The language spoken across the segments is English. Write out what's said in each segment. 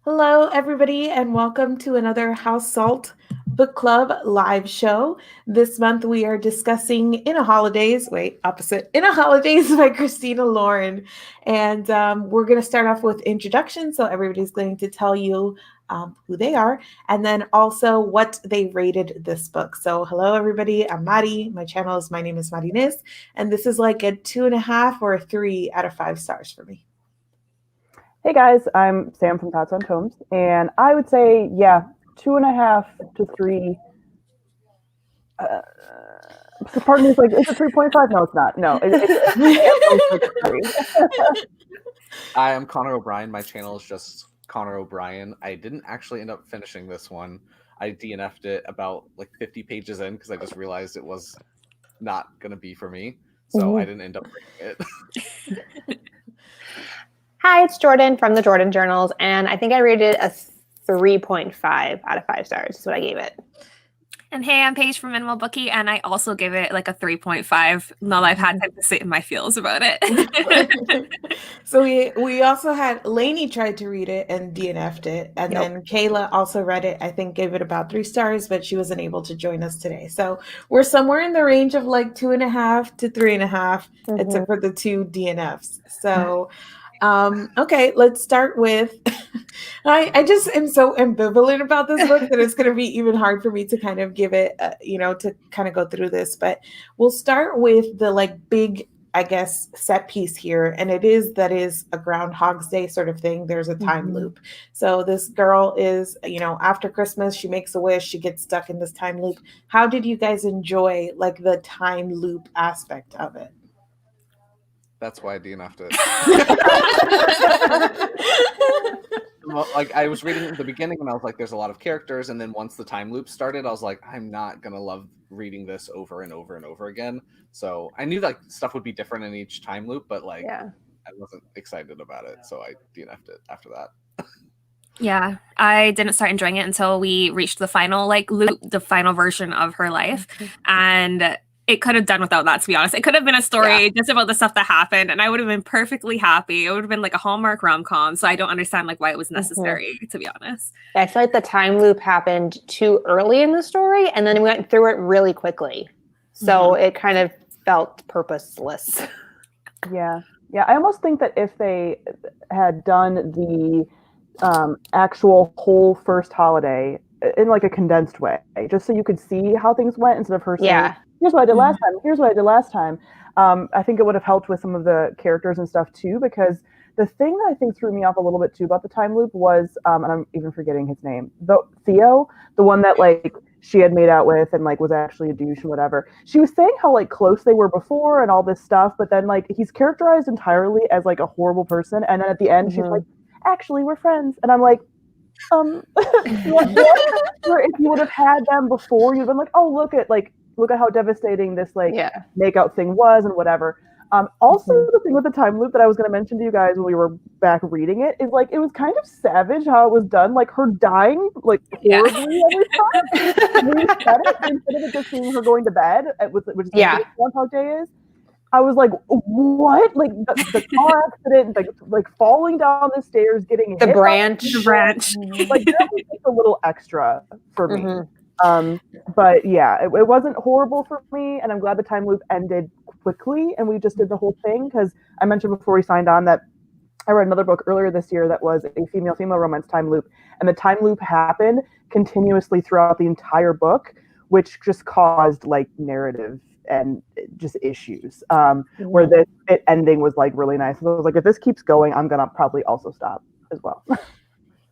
Hello, everybody, and welcome to another House Salt Book Club live show. This month we are discussing In a Holidaze by Christina Lauren. And we're going to start off with introduction. So everybody's going to tell you who they are and then also what they rated this book. So hello, everybody. I'm Mari. My name is Mari Nis, and this is like a 2.5 or a 3 out of 5 stars for me. Hey guys, I'm Sam from Thoughts on Tomes, and I would say, 2.5 to 3. So part of me is like, is it 3.5? No, it's not. No, it's 3. I am Connor O'Brien. My channel is just Connor O'Brien. I didn't actually end up finishing this one. I DNF'd it about like 50 pages in because I just realized it was not going to be for me. So I didn't end up reading it. Hi, it's Jordan from the Jordan Journals, and I think I rated a 3.5 out of 5 stars is what I gave it. And hey, I'm Paige from Minimal Bookie, and I also give it like a 3.5. Now that I've had time to sit in my feels about it. So we also had Lainey tried to read it and DNF'd it, and then Kayla also read it. I think gave it about 3 stars, but she wasn't able to join us today. So we're somewhere in the range of like 2.5 to 3.5, except for the 2 DNFs. So. Okay, let's start with, I just am so ambivalent about this book that it's going to be even hard for me to kind of give it, to kind of go through this, but we'll start with the like big, I guess, set piece here. And it is a Groundhog's Day sort of thing. There's a time loop. So this girl is, after Christmas, she makes a wish, she gets stuck in this time loop. How did you guys enjoy like the time loop aspect of it? That's why I DNF'd it. Well, like I was reading the beginning and I was like, there's a lot of characters. And then once the time loop started, I was like, I'm not going to love reading this over and over and over again. So I knew like stuff would be different in each time loop, but like I wasn't excited about it. So I DNF'd it after that. Yeah, I didn't start enjoying it until we reached the final like loop, the final version of her life. And it could have done without that, to be honest. It could have been a story just about the stuff that happened, and I would have been perfectly happy. It would have been like a Hallmark rom-com, so I don't understand like why it was necessary, to be honest. I feel like the time loop happened too early in the story, and then we went through it really quickly. So it kind of felt purposeless. Yeah. I almost think that if they had done the actual whole first holiday in like a condensed way, just so you could see how things went instead of her saying, here's what I did last time. Here's what I did last time. I think it would have helped with some of the characters and stuff too, because the thing that I think threw me off a little bit too about the time loop was, and I'm even forgetting his name, Theo, the one that like she had made out with and like was actually a douche and whatever. She was saying how like close they were before and all this stuff, but then like he's characterized entirely as like a horrible person, and then at the end she's like, actually we're friends, and I'm like, if you would have had them before, you'd been like, oh, look at how devastating this like makeout thing was and whatever. Also, the thing with the time loop that I was going to mention to you guys when we were back reading it is like it was kind of savage how it was done, like her dying like horribly every time. We said it instead of it just being her going to bed, which is what Groundhog Day is. I was like, what? Like the car accident, like falling down the stairs, getting the hit branch. Like that was just a little extra for me. But yeah, it wasn't horrible for me, and I'm glad the time loop ended quickly and we just did the whole thing, because I mentioned before we signed on that I read another book earlier this year that was a female romance time loop, and the time loop happened continuously throughout the entire book, which just caused like narrative and just issues. Where the ending was like really nice. So I was like, if this keeps going, I'm gonna probably also stop as well.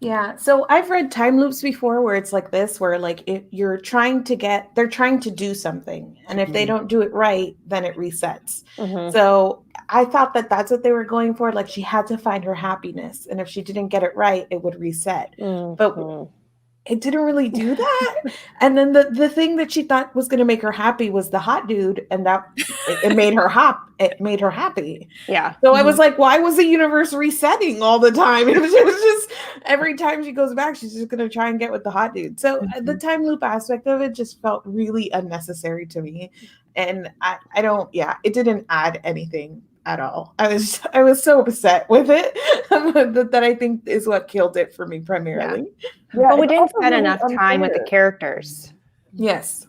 Yeah, so I've read time loops before where it's like this, where like if they're trying to do something, and if they don't do it right, then it resets. So I thought that that's what they were going for. Like she had to find her happiness, and if she didn't get it right, it would reset. But it didn't really do that. And then the thing that she thought was going to make her happy was the hot dude, and that it made her happy. Yeah. So I was like, why was the universe resetting all the time? It was just every time she goes back, she's just going to try and get with the hot dude. So the time loop aspect of it just felt really unnecessary to me. And it didn't add anything at all. I was so upset with it that I think is what killed it for me primarily. Yeah, But we it's didn't also spend really enough time with the unfair. characters. Yes.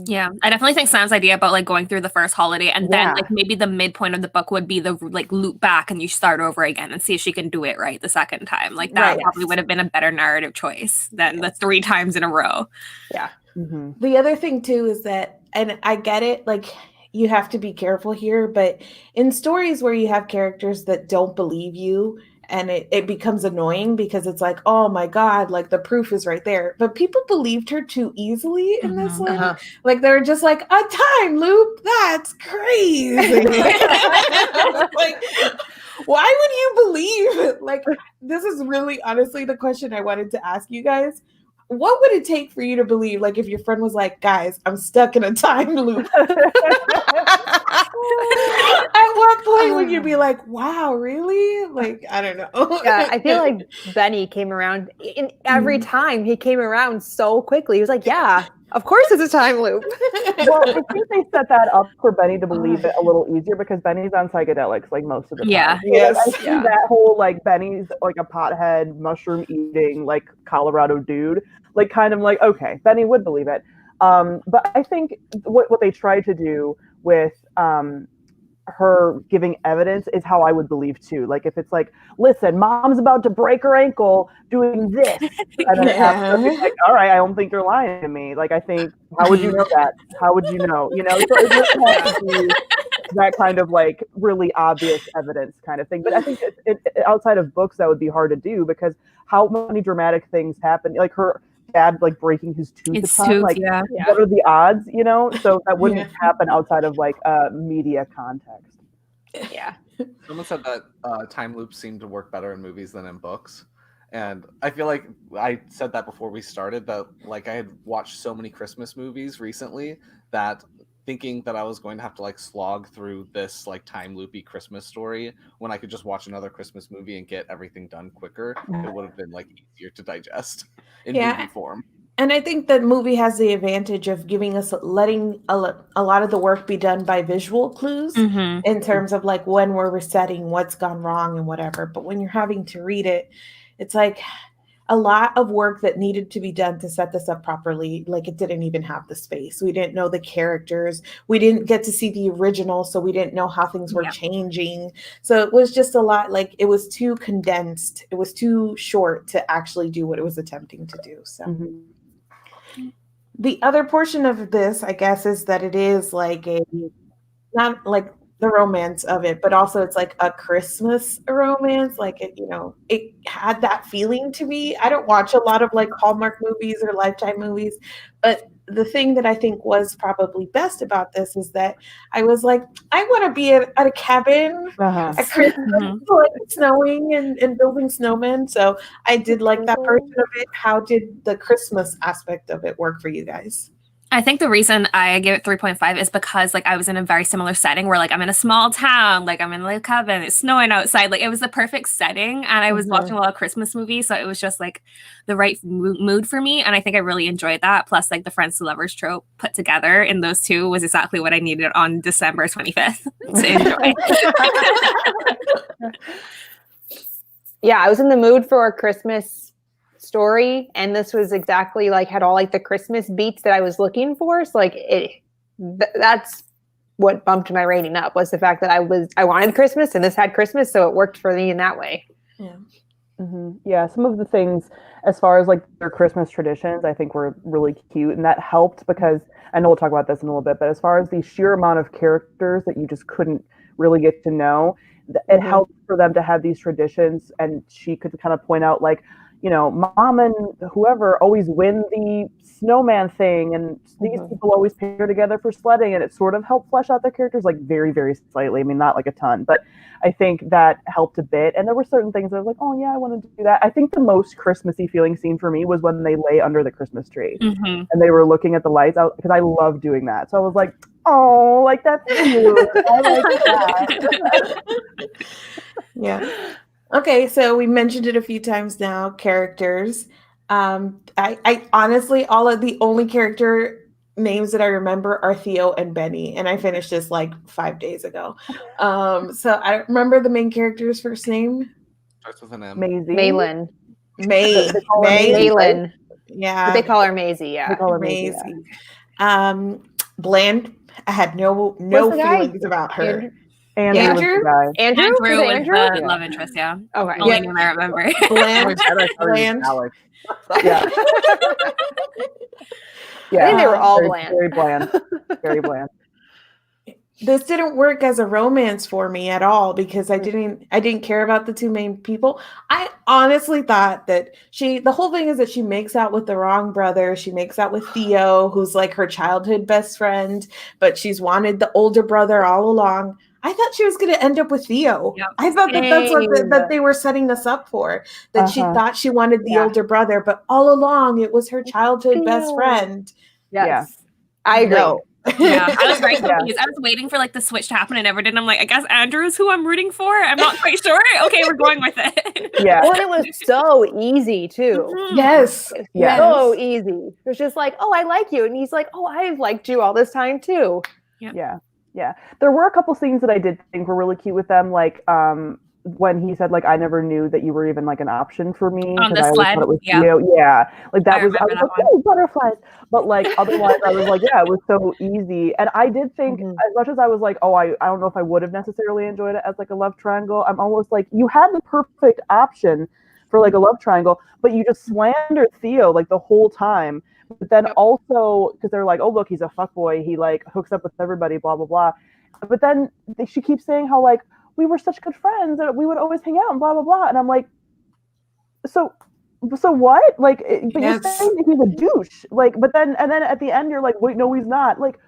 Yeah, I definitely think Sam's idea about like going through the first holiday and then like maybe the midpoint of the book would be the like loop back and you start over again and see if she can do it right the second time. Like that probably would have been a better narrative choice than the 3 times in a row. Yeah. The other thing too is that, and I get it, like you have to be careful here, but in stories where you have characters that don't believe you, and it becomes annoying because it's like, oh my God, like the proof is right there. But people believed her too easily in this one. Like they were just like, a time loop? That's crazy. Like, why would you believe it? Like, this is really honestly the question I wanted to ask you guys. What would it take for you to believe, like, if your friend was like, guys, I'm stuck in a time loop? At what point would you be like, wow, really? Like, I don't know. Yeah, I feel like Benny came around every time he came around so quickly. He was like, yeah, of course it's a time loop. Well, I think they set that up for Benny to believe it a little easier because Benny's on psychedelics like most of the time. Yeah. So, like, I see that whole like Benny's like a pothead, mushroom eating, like Colorado dude. Like kind of like, okay, Benny would believe it. But I think what they tried to do with her giving evidence is how I would believe too. Like if it's like, listen, mom's about to break her ankle doing this, and then after it's like, all right, I don't think you're lying to me. Like I think, how would you know that? How would you know? You know, so it really has to be that kind of like really obvious evidence kind of thing. But I think outside of books that would be hard to do because how many dramatic things happen? Like her dad like breaking his tooth a ton. Like what are the odds, you know? So that wouldn't happen outside of like media context. Yeah. Someone said that time loops seem to work better in movies than in books. And I feel like I said that before we started, that like I had watched so many Christmas movies recently that thinking that I was going to have to like slog through this like time loopy Christmas story when I could just watch another Christmas movie and get everything done quicker, it would have been like easier to digest in movie form. And I think the movie has the advantage of giving us, letting a lot of the work be done by visual clues in terms of like when we're resetting, what's gone wrong and whatever. But when you're having to read it, it's like a lot of work that needed to be done to set this up properly. Like it didn't even have the space. We didn't know the characters. We didn't get to see the original. So we didn't know how things were changing. So it was just a lot, like it was too condensed. It was too short to actually do what it was attempting to do. So the other portion of this, I guess, is that it is like not like the romance of it, but also it's like a Christmas romance. Like it, you know, it had that feeling to me. I don't watch a lot of like Hallmark movies or Lifetime movies, but the thing that I think was probably best about this is that I was like, I want to be at a cabin at Christmas, like snowing and building snowmen. So I did like that version of it. How did the Christmas aspect of it work for you guys? I think the reason I gave it 3.5 is because like I was in a very similar setting where like I'm in a small town, like I'm in a cabin, it's snowing outside. Like it was the perfect setting and I was watching a lot of Christmas movies. So it was just like the right mood for me. And I think I really enjoyed that. Plus like the friends to lovers trope put together in those two was exactly what I needed on December 25th to enjoy. Yeah, I was in the mood for a Christmas story, and this was exactly like had all like the Christmas beats that I was looking for. So like that's what bumped my rating up, was the fact that I wanted Christmas and this had Christmas, so it worked for me in that way. Yeah, some of the things as far as like their Christmas traditions I think were really cute, and that helped because I know we'll talk about this in a little bit, but as far as the sheer amount of characters that you just couldn't really get to know, it helped for them to have these traditions, and she could kind of point out like, you know, mom and whoever always win the snowman thing, and these people always pair together for sledding, and it sort of helped flesh out their characters like very, very slightly. I mean, not like a ton, but I think that helped a bit. And there were certain things that I was like, oh yeah, I want to do that. I think the most Christmassy feeling scene for me was when they lay under the Christmas tree and they were looking at the lights out, because I love doing that. So I was like, oh, like that's cute. I like that. Yeah. Okay, so we mentioned it a few times now, characters. I honestly, the only character names that I remember are Theo and Benny, and I finished this like 5 days ago. So I don't remember the main character's first name. Starts with an M. Maisie. Malin. May. They call her May. Maisie, right? Malin. Yeah. But they call her Maisie, They yeah. call her Maisie. Maisie. Bland. I had no What's the guy? feelings about her. Andrew was Andrew? the guy. Andrew? Andrew Was was it Andrew? the Yeah. love interest, yeah. Okay. Only Yeah. name I remember. Bland. Bland. Bland. Yeah. I think they were all very, bland. Very bland. Very bland. This didn't work as a romance for me at all because I didn't care about the two main people. I honestly thought that the whole thing is that she makes out with the wrong brother. She makes out with Theo, who's like her childhood best friend, but she's wanted the older brother all along. I thought she was going to end up with Theo. Yep. I thought that that's what Same. that they were setting us up for. That she thought she wanted the Yeah. older brother, but all along it was her childhood best Theo. friend. Yes. Yeah. I agree. No. Yeah, I was very Yeah. confused. I was waiting for like the switch to happen and never did. I'm like, I guess Andrew is who I'm rooting for. I'm not quite sure. Okay, we're going with it. Yeah. Well, and it was so easy too. Mhm. Yes. Yes. So easy. It was just like, oh, I like you. And he's like, oh, I've liked you all this time too. Yeah. Yeah. There were a couple scenes that I did think were really cute with them, like when he said like I never knew that you were even like an option for me On the I always sled, thought it was yeah. you. Yeah. Like that I was I was remember like, oh, butterflies. But like otherwise I was like, yeah, it was so easy. And I did think Mhm. as much as I was like, oh, I don't know if I would have necessarily enjoyed it as like a love triangle. I'm almost like you had the perfect option for like a love triangle, but you just slandered Theo like the whole time. But then also because they're like, oh look, he's a fuckboy, he like hooks up with everybody, blah blah blah. But then she keeps saying how like we were such good friends and we would always hang out and blah blah blah. And I'm like, so what? Like, but Yes. you're saying that he's a douche. Like, but then at the end you're like, wait, no, he's not. Like,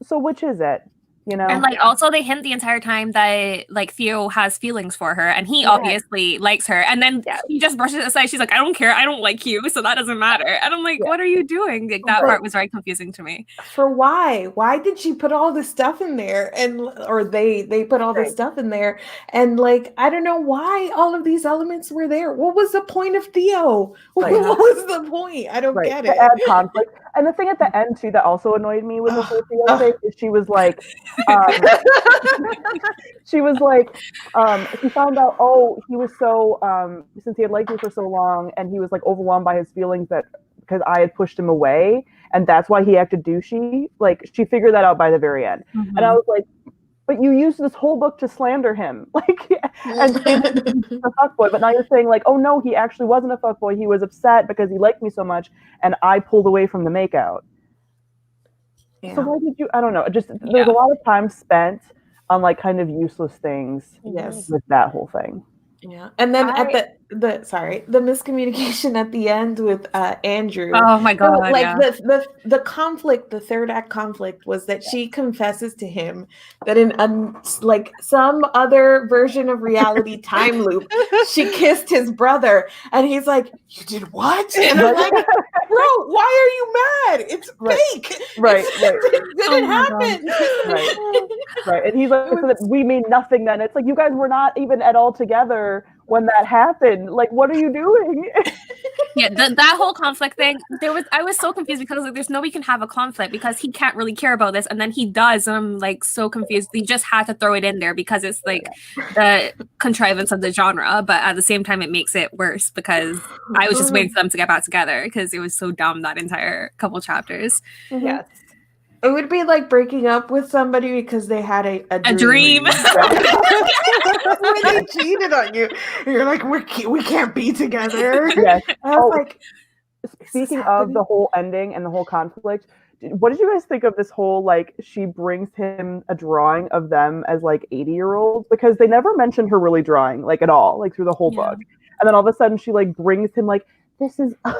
so which is it? You know? And like also they hint the entire time that like Theo has feelings for her and he obviously likes her. And then he just brushes it aside. She's like, I don't care, I don't like you, so that doesn't matter. And I'm like, what are you doing? Like that part was very confusing to me. For why? Why did she put all this stuff in there? Or they put all this stuff in there, and like I don't know why all of these elements were there. What was the point of Theo? What was the point? I don't get it. To add conflict. And the thing at the end too that also annoyed me with the whole Theo thing is she was like, she found out, oh, he was so since he had liked me for so long and he was like overwhelmed by his feelings that because I had pushed him away and that's why he acted douchey. Like she figured that out by the very end. Mm-hmm. And I was like, but you used this whole book to slander him. Like and say that he's a fuckboy, but now you're saying like, oh no, he actually wasn't a fuckboy. He was upset because he liked me so much and I pulled away from the makeout. Yeah. So why did you? I don't know. Just there's a lot of time spent on like kind of useless things. Yes. With that whole thing. Yeah, and then at the miscommunication at the end with Andrew. Oh my god! Like the conflict, the third act conflict was that she confesses to him that in like some other version of reality time loop, she kissed his brother, and he's like, "You did what?" And I'm like, "Bro, why are you mad? It's fake. Right. It didn't happen." Right. And he's like, so that we mean nothing. Then it's like you guys were not even at all together when that happened. Like, what are you doing? Yeah, that whole conflict thing, I was so confused because like there's no way you can have a conflict because he can't really care about this and then he does, and I'm like so confused. They just had to throw it in there because it's like the contrivance of the genre, but at the same time it makes it worse because I was just waiting for them to get back together because it was so dumb that entire couple chapters. Mm-hmm. Yes. It would be like breaking up with somebody because they had a dream. When they cheated on you, you're like, we can't be together. Yes. I was like, speaking of the whole ending and the whole conflict, what did you guys think of this whole like she brings him a drawing of them as like 80-year-olds because they never mentioned her really drawing like at all like through the whole book, and then all of a sudden she like brings him like this is us.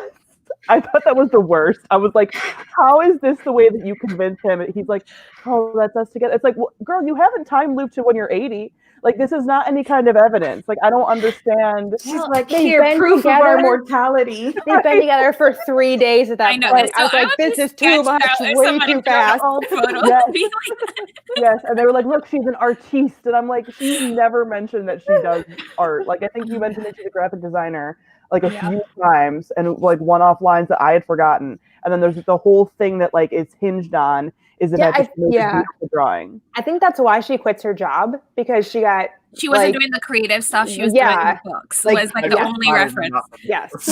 I thought that was the worst. I was like, how is this the way that you convince him? He's like, oh, that's us together. It's like, well, girl, you haven't time looped to when you're 80. Like, this is not any kind of evidence. Like, I don't understand. She's like, here, proof of our mortality. They've been together for 3 days at that point. I was like, this is too much, way too fast. Yes, and they were like, look, she's an artiste. And I'm like, she's never mentioned that she does art. Like, I think you mentioned that she's a graphic designer like a few times and like one-off lines that I had forgotten. and then there's the whole thing that like it's hinged on is that Yeah, just beautiful drawing. I think that's why she quits her job, because she wasn't doing the creative stuff. She was doing the books. Like, was like the only reference. Yes.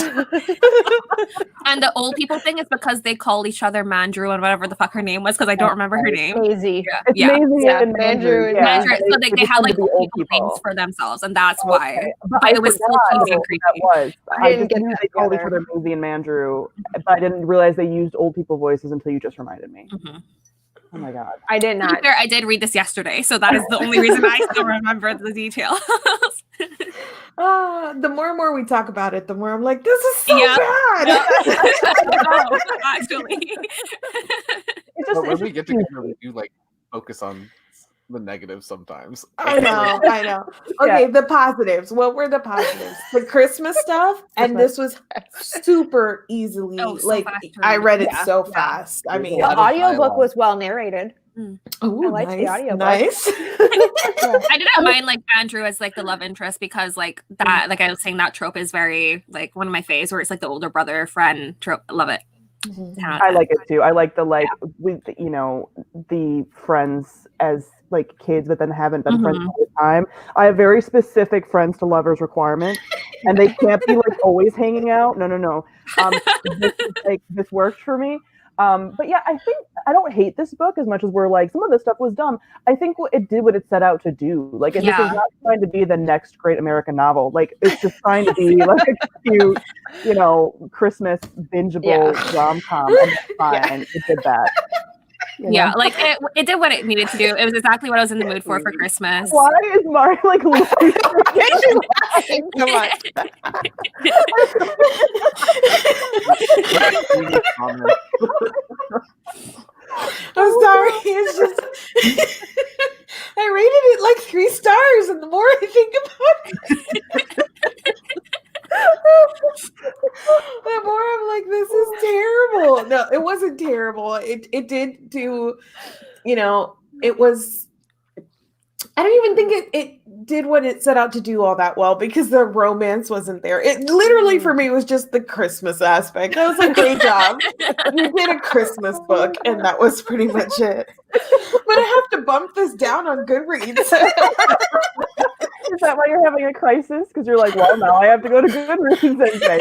And the old people thing is because they called each other Mandrew and whatever the fuck her name was, because I don't remember her name. Maisie. It's Maisie and Mandrew. Mandrew. So they had like old people names for themselves, and that's why. But it was still cheesy and creepy. That was. I didn't get knew that they called each together. other Maisie and Mandrew, but I didn't realize they used old people voices until you just reminded me. Mm-hmm. Oh my god. I did not. I did read this yesterday, so that is the only reason I still remember the details. The more and more we talk about it, the more I'm like, this is so bad. No, actually. It's just when we get together, we do like focus on the negatives sometimes. I know. Okay, the positives. What were the positives? The Christmas stuff, and this was super easily so fast. I read it so fast. I mean, The audiobook was well narrated. Ooh, I liked the audiobook. Nice. I didn't mind like Andrew as like the love interest, because like that, like I was saying, that trope is very like one of my faves, where it's like the older brother friend trope. Love it. I like it too. I like the with the friends as like kids, but then haven't been friends all the time. I have very specific friends to lovers requirements, and they can't be like always hanging out. No. This works for me. But yeah, I think I don't hate this book as much as we're like, some of this stuff was dumb. I think it did what it set out to do. Like, this is not trying to be the next great American novel. Like, it's just trying to be like a cute, Christmas bingeable rom-com. And it's fine. It did that. Yeah, like it did what it needed to do. It was exactly what I was in the mood for Christmas. Why is Mari like laughing? Come on. I'm sorry. It's just I rated it like 3 stars, and the more I think about it, the more I'm like, this is terrible. No, it wasn't terrible. It did do, it was. I don't even think it did what it set out to do all that well, because the romance wasn't there. It literally for me was just the Christmas aspect. I was like, great job. You did a Christmas book, and that was pretty much it. But I have to bump this down on Goodreads. Is that why you're having a crisis? Because you're like, well, now I have to go to Goodreads and say.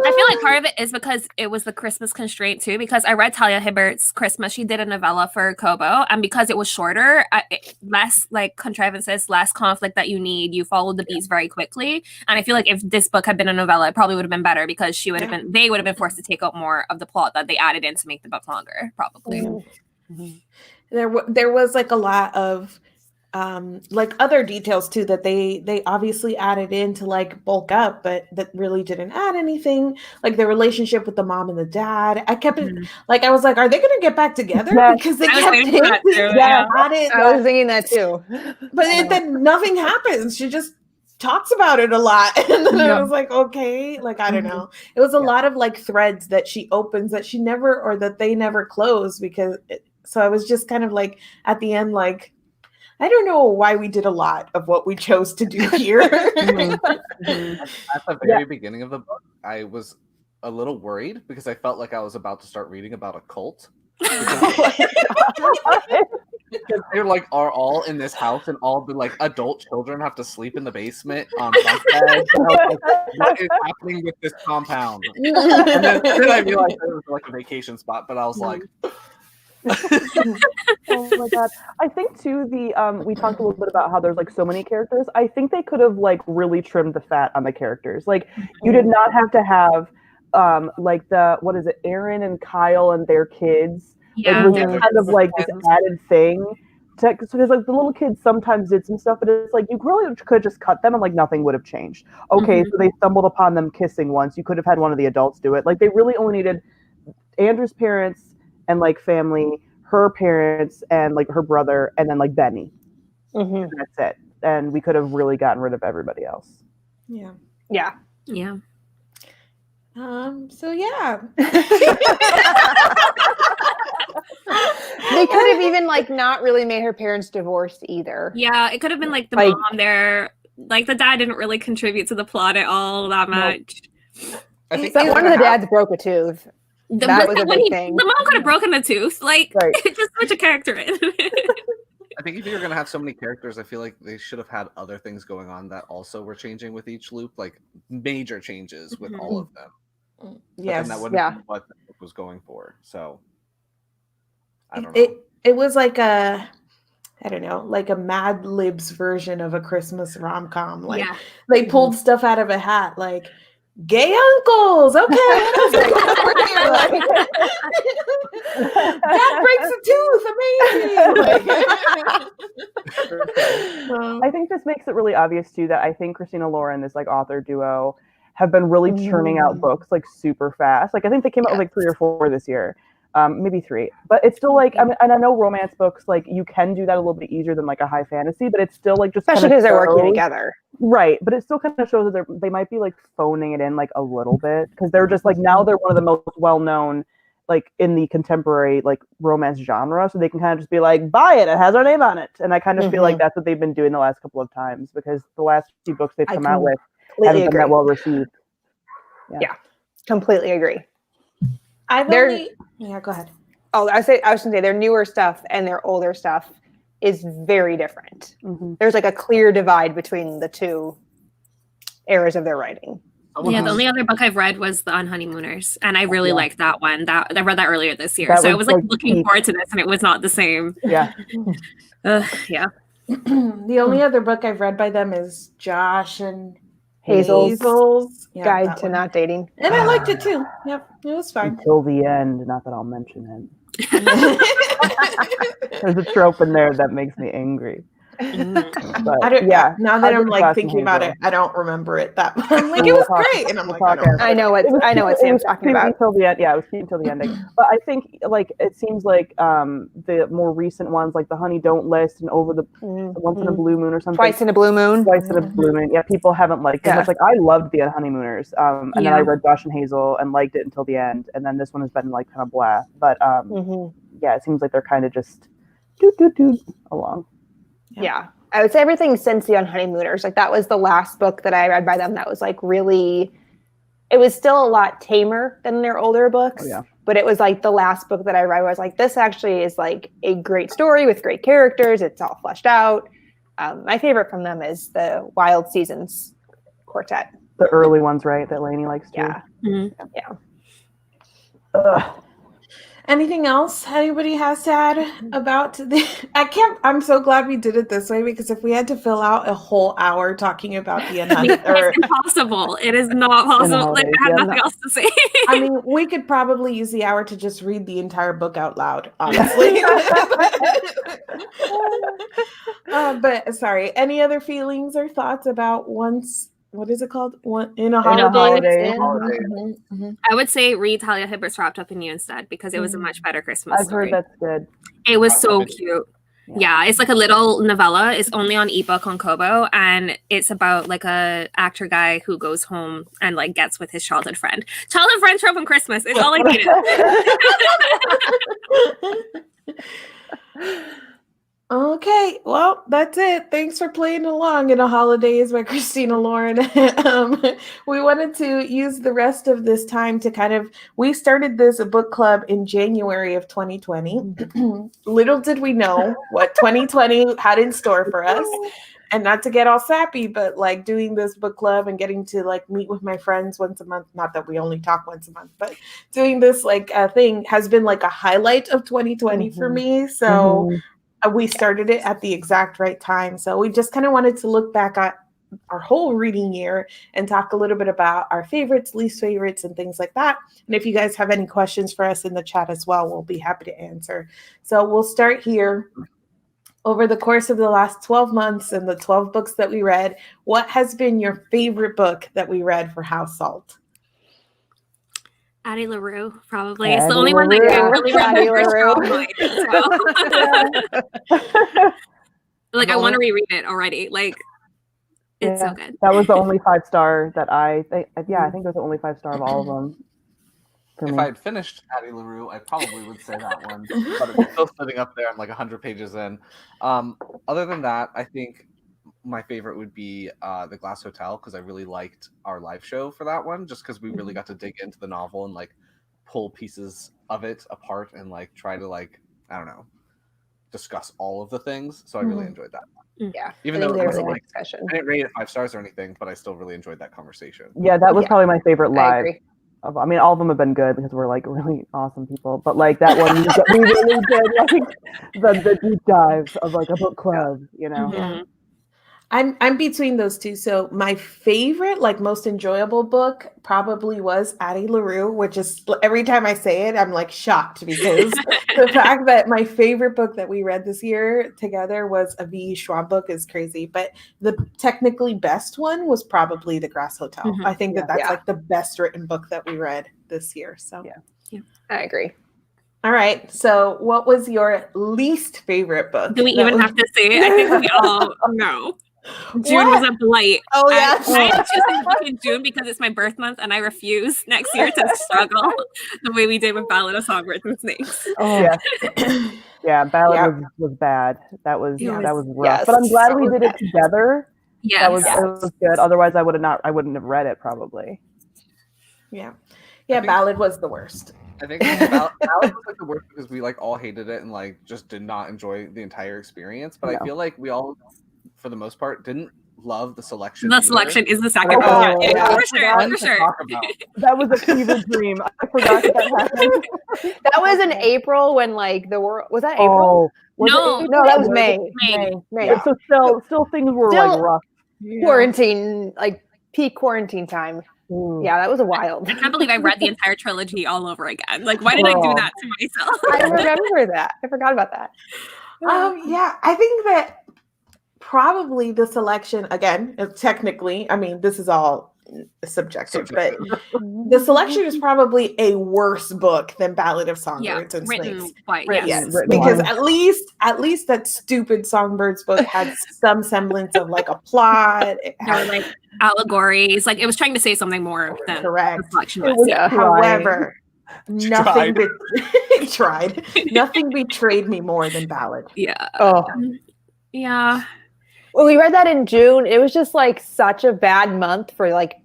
I feel like part of it is because it was the Christmas constraint too, because I read Talia Hibbert's Christmas. She did a novella for Kobo, and because it was shorter, less like contrivances, less conflict that you need, you followed the beats very quickly. And I feel like if this book had been a novella, it probably would have been better, because they would have been forced to take out more of the plot that they added in to make the book longer, probably. Mm-hmm. There was like a lot of like other details too that they obviously added in to like bulk up, but that really didn't add anything. Like the relationship with the mom and the dad, I kept it like, I was like, are they going to get back together? Because they kept adding I was thinking that too. But then nothing happens. She just talks about it a lot, and then I was like, okay, like I don't know. It was a lot of like threads that she opens that she never, or that they never close, because so I was just kind of like at the end, like, I don't know why we did a lot of what we chose to do here. At the very beginning of the book, I was a little worried because I felt like I was about to start reading about a cult. Because they're like are all in this house, and all the like adult children have to sleep in the basement on bunk beds. What is happening with this compound? And then I realized it was like a vacation spot, but I was like, oh my god! I think too we talked a little bit about how there's like so many characters. I think they could have like really trimmed the fat on the characters. Like you did not have to have like what is it, Aaron and Kyle and their kids. Yeah, it was kind of like this added thing. Because like the little kids sometimes did some stuff, but it's like you really could just cut them and like nothing would have changed. Okay, so they stumbled upon them kissing once. You could have had one of the adults do it. Like they really only needed Andrew's parents and like family, her parents and like her brother, and then like Benny. And that's it. And we could have really gotten rid of everybody else. Yeah. So yeah. They could have even like not really made her parents divorced either. Yeah, it could have been like the mom there. Like the dad didn't really contribute to the plot at all that much. I think But he's one of gonna the have- dads broke a tooth. The, That was a when big he- thing. The mom could have broken a tooth. Like, Right. just switch a character in. I think if you're gonna have so many characters, I feel like they should have had other things going on that also were changing with each loop, like major changes with all of them. But then that wouldn't Yeah. be what the book was going for. So I don't know. It was like a, I don't know, like a Mad Libs version of a Christmas rom-com. Like Yeah. they pulled stuff out of a hat, like gay uncles. Okay, what else we got over here? Like, dad breaks a tooth. Amazing. I think this makes it really obvious too that I think Christina Lauren, this like author duo, have been really churning out books like super fast. Like I think they came out with like 3 or 4 this year, maybe 3. But it's still like, I mean, and I know romance books like you can do that a little bit easier than like a high fantasy, but it's still like just Especially because they're working together. Right, but it still kind of shows that they might be like phoning it in like a little bit because they're just like now they're one of the most well-known like in the contemporary like romance genre, so they can kind of just be like, buy it has our name on it, and I kind of feel like that's what they've been doing the last couple of times because the last few books they've come out with haven't been that well received. Yeah, completely agree. Yeah, go ahead. Oh, I was gonna say their newer stuff and their older stuff is very different. There's like a clear divide between the two eras of their writing. Yeah, the only other book I've read was The Unhoneymooners, and I really liked that one. I read that earlier this year, so I was like looking forward to this, and it was not the same. Yeah. Yeah. The only other book I've read by them is Josh and Hazel's Yeah, Guide to Not Dating, and I liked it too. Yep, it was fine. Until the end, not that I'll mention it. There's a trope in there that makes me angry. But, now that I'm like thinking about it, I don't remember it that much. I'm like, it was great, and I'm like, I know what Sam's talking about. Until the end, yeah, it was cute until the ending. But I think like it seems like the more recent ones, like the Honey Don't List and Over the Once in a Blue Moon or something. Twice in a Blue Moon. Twice in a Blue Moon. Yeah, people haven't liked it. It's like I loved the Honeymooners, and then I read Josh and Hazel and liked it until the end, and then this one has been like kind of blah. But yeah, it seems like they're kind of just doot along. Yeah. I would say everything since the Honeymooners, like that was the last book that I read by them that was like really, it was still a lot tamer than their older books, but it was like the last book that I read was like, this actually is like a great story with great characters. It's all fleshed out. My favorite from them is the Wild Seasons quartet. The early ones, right? That Lainey likes too. Yeah. Mm-hmm. Yeah. Anything else anybody has to add about the? I'm so glad we did it this way because if we had to fill out a whole hour talking about the it's impossible. It is not possible. Like, I have nothing else to say. I mean, we could probably use the hour to just read the entire book out loud, honestly. But sorry, any other feelings or thoughts about what is it called? In a Holidaze. I would say read Talia Hibbert's Wrapped Up in You instead because it was a much better Christmas story. I've heard that's good. It was so cute. Yeah, it's like a little novella. It's only on ebook on Kobo, and it's about like a actor guy who goes home and like gets with his childhood friend. Childhood friend trope on Christmas. It's all I needed. Okay, well, that's it. Thanks for playing along in A Holidaze by Christina Lauren. We wanted to use the rest of this time to we started this book club in January of 2020. Little did we know what 2020 had in store for us. And not to get all sappy, but like doing this book club and getting to like meet with my friends once a month. Not that we only talk once a month, but doing this like thing has been like a highlight of 2020 for me. So we started it at the exact right time. So we just kind of wanted to look back at our whole reading year and talk a little bit about our favorites, least favorites, and things like that. And if you guys have any questions for us in the chat as well, we'll be happy to answer. So we'll start here. Over the course of the last 12 months and the 12 books that we read, what has been your favorite book that we read for House Salt? Addie LaRue, probably. It's the only one that I really read. Like, I want to reread it already. Like, it's so good. That was the only 5-star that I think it was the only 5-star of all of them. If I had finished Addie LaRue, I probably would say that one. But it's still sitting up there. I'm like 100 pages in. Other than that, I think my favorite would be The Glass Hotel, because I really liked our live show for that one, just because we really got to dig into the novel and like pull pieces of it apart and like try to like, I don't know, discuss all of the things. So I really enjoyed that. Yeah, Even I though think it they were wasn't a like, good discussion. I didn't rate it 5 stars or anything, but I still really enjoyed that conversation. Yeah, that was probably my favorite I live. agree. I mean, all of them have been good because we're like really awesome people. But like that one, we really did like the deep dive of like a book club, you know. Yeah. I'm between those two. So my favorite, like most enjoyable book probably was Addie LaRue, which is every time I say it, I'm like shocked because the fact that my favorite book that we read this year together was a V. Schwab book is crazy. But the technically best one was probably The Grass Hotel. I think that's like the best written book that we read this year. So I agree. All right. So what was your least favorite book? Do we even have to say it? I think we all know. June was a blight. Oh, yeah. I am choosing a book in June because it's my birth month and I refuse next year to struggle the way we did with Ballad of Songbirds and Snakes. Oh yeah, Ballad was bad. That was rough. yes, but I'm glad that we was did it together. Yes. That was good. Otherwise I wouldn't have read it probably. Yeah, Ballad was the worst. I think Ballad was like the worst because we like all hated it and like just did not enjoy the entire experience. But I feel like we all, for the most part, didn't love the selection. The selection is the second one. For sure. That was a fever dream. I forgot that happened. That was in April when like the world was that April? No, that was May. Yeah. So still things were like rough. Quarantine, like peak quarantine time. Ooh. Yeah, that was wild. I can't believe I read the entire trilogy all over again. Like, why did I do that to myself? I remember that. I forgot about that. Yeah, I think that probably the selection, again, technically, I mean, this is all subjective, but the selection is probably a worse book than Ballad of Songbirds and Snakes. Yes, because at least that stupid Songbirds book had some semblance of like a plot. It had like allegories. Like it was trying to say something more than correct. The selection was. However, nothing tried. Nothing betrayed me more than Ballad. Yeah. Oh. Yeah. Well, we read that in June. It was just like such a bad month for like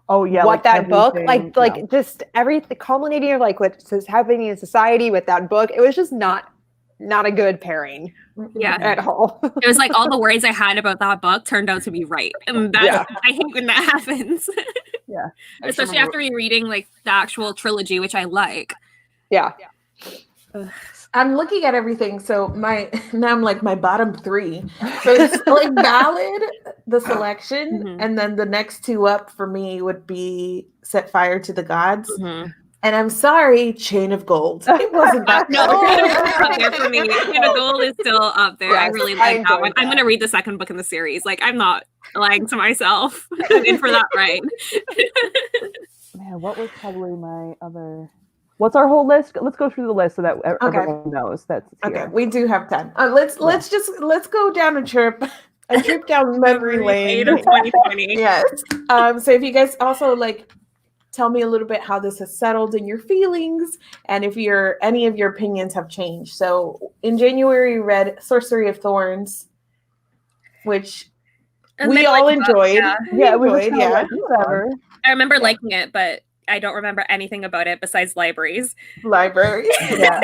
what like that book, like just everything culminating of like what's happening in society with that book. It was just not a good pairing. Yeah, at all. It was like all the worries I had about that book turned out to be right, and I hate when that happens. Yeah, especially after rereading like the actual trilogy, which I like. Yeah. I'm looking at everything. So now I'm like my bottom 3. So it's like Ballad, the selection, and then the next 2 up for me would be Set Fire to the Gods. And I'm sorry, Chain of Gold. It wasn't that good. Up there for me. Chain of Gold is still up there. Yes, I really like that one. I'm going to read the second book in the series. Like, I'm not lying to myself. I'm in for that ride. Man, what was probably my other... What's our whole list? Let's go through the list so that everyone knows that's here. Okay, we do have time. Let's go down a trip down memory lane. 2020. Yes. So if you guys also like tell me a little bit how this has settled in your feelings and if any of your opinions have changed. So in January, we read Sorcery of Thorns, which we all enjoyed. Yeah, we enjoyed. Yeah, whatever. I remember liking it, but I don't remember anything about it besides libraries. Yeah.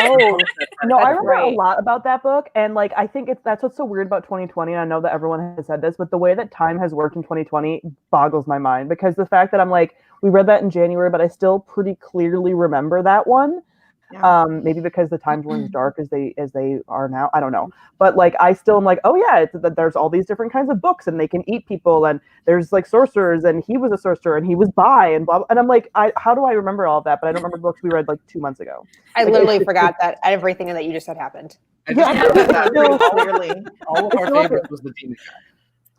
No, I remember a lot about that book, and like I think that's what's so weird about 2020. And I know that everyone has said this, but the way that time has worked in 2020 boggles my mind because the fact that I'm like, we read that in January, but I still pretty clearly remember that one. Yeah. Maybe because the times weren't as dark as they are now. I don't know, but like I still am like, oh yeah, there's all these different kinds of books, and they can eat people, and there's like sorcerers, and he was a sorcerer, and he was bi, and blah, blah. And I'm like, how do I remember all of that? But I don't remember books we read like 2 months ago. I literally forgot that everything that you just said happened. Clearly, all of our favorites was the demon guy.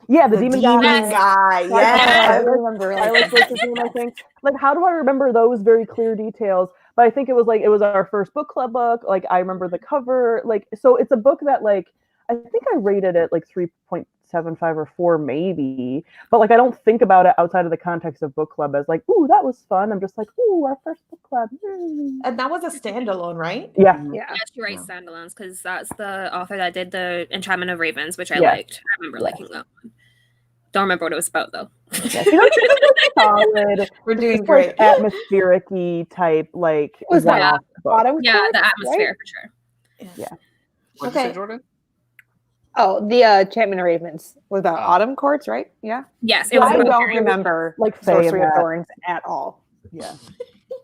Yeah, the demon guy. Yeah, I remember. I like I think. Like, how do I remember those very clear details? But I think it was our first book club book. Like, I remember the cover. Like, so it's a book that like I think I rated it like 3.75 or 4 maybe. But like I don't think about it outside of the context of book club as like, ooh, that was fun. I'm just like, ooh, our first book club. And that was a standalone, right? Yeah. Yes, you're right, standalones, because that's the author that did the Enchantment of Ravens, which I liked. I remember liking that one. Don't remember what it was about though. Yeah, she was solid. We're doing Just, great. like atmospheric-y type, like Was that one-off book. Autumn Yeah, Court, the atmosphere right? for sure. Yeah. What'd you Okay. say, Jordan? Oh, the Enchantment of Ravens was about Oh. Autumn Courts, right? Yeah. Yes, it was I about don't remember like Sorcery of Feyre. Thorns at all. Yeah.